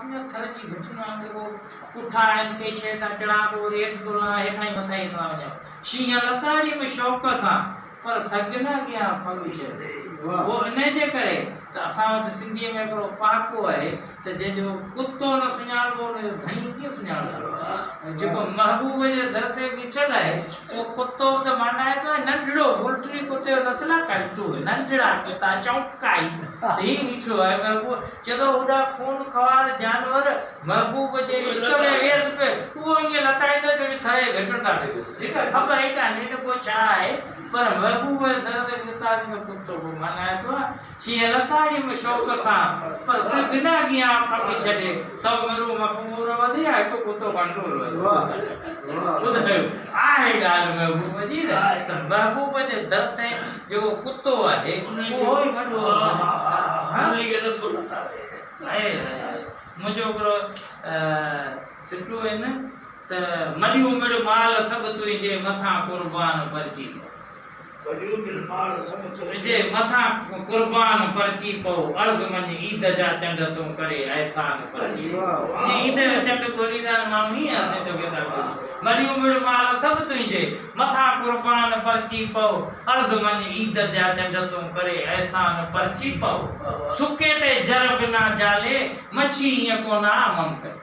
सुञा थर जी घुटन वांगुरु पुठा आहिनि के शइ तां चढ़ा थो वरी हेठि थो लहां हेठां ई मथां ई थो वञा शींहं लताड़ीअ में शौक़ सां पर सघ न अॻियां फॻी छॾे वो इन जे करे त असां वटि सिंधीअ में हिकिड़ो पहाको आहे त जंहिंजो कुतो न सुञाणबो उनजो धणी कीअं सुञाणबो जेको महबूब जे दर ते बीठल आहे उहो कुतो त माना आहे त नंढड़ो बुलटरी कुते जो नस्ल काइटो नंढड़ा कुता चौकाई ही बीठो आहे महबूब जॾहिं होॾा खून ख़वार जानवर महबूब जे इश्क में वेस पे उहो ईअं लताईंदो जहिड़ी थरे भेटंदा वेंदुसि ख़बर ई कान्हे त को छा आहे पर महबूब जे दर ते बीठल कुतो माना आहे तो शींहं लताड़ी में शौक़ सां पर सघ न अॻियां फॻी छॾे सब मरू मखमूर वधी आहे हिकु कुतो कंट्रोल ॿुधायो आहे ॻाल्हि महबूब जी त महबूब जे दर ते जेको कुतो आहे उहो ई वॾो हुनखे नथो लताड़े मुंहिंजो हिकिड़ो सिटो आहे न त मॾी उमिरि माल सभु तुंहिंजे मथां कुर्बान परजी जे मथां कुर्बान परची पो अर्ज़ मन ईद जा चंड तूं करे एहसान परची जे ईद जो चंड गोलीदार माण्हू ई असां तो केता मड़ी उमिरि माल सभु तुंहिंजे मथां कुर्बान परची पो अर्ज़ मन ईद जा चंड तूं करे एहसान परची पो सुके ते जर बिना जाले मच्छी ईअं कोन आ मुमकिन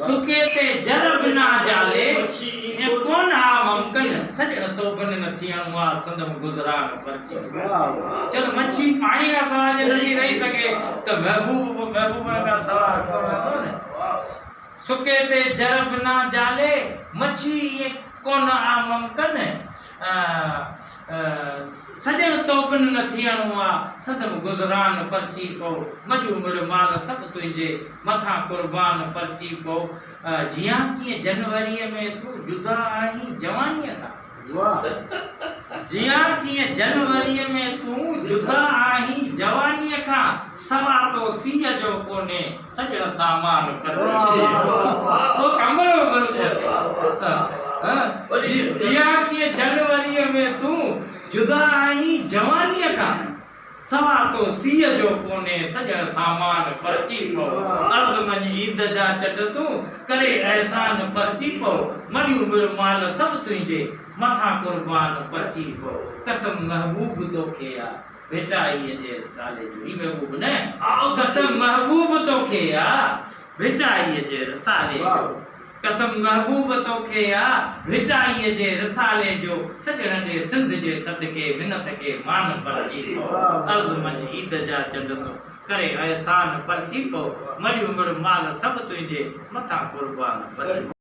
सुके ते जर बिना जाले ईअं कोन आ मुमकिन सजण तोबन न थियणो आ संदम गुज़रान परची चलो मच्छी पाणी का सवाल नथी रही सके त महबूब का सवाल कोन न सुके ते जर बिना जाले मच्छी ईअं कोन आ मुमकिन सजण तोबन न थियणो आ संदम गुज़रान परची पो मॾी उमिरि माल सभु तुंहिंजे मथां कुर्बान परची पो जियां कीअं जनवरीअ में तूं जुदा आहीं जवानीअ खां जियां कीअं जनवरीअ में तूं जुदा आहीं जवानीअ खां सवा तो सीअ जो कोन्हे सजण सामान तो कमरो जियां कीअं जनवरीअ में तूं जुदा आहीं जवानीअ खां सवा तो सीअ जो कोन्हे सजण सामान परची पो अर्ज़ मन ईद जा चंड तूं करे एहसान परची पो मॾी उमिरि माल सभु तुंहिंजे मथां कुर्बान परची पो कसम महबूब तोखे आ भेटाईअ जे रिसाले जो ही महबूब न कसम महबूब तोखे आ भेटाईअ जे रिसाले जो कसम महबूब तोखे आ भेटाईअ जे रिसाले जो सजण जे सिंध जे सदके मिनत के मान परची पो अर्ज़ मन ईद जा चंड तूं करे एहसान परची पो मॾी उमिरि माल सभु तुंहिंजे मथां कुर्बान परची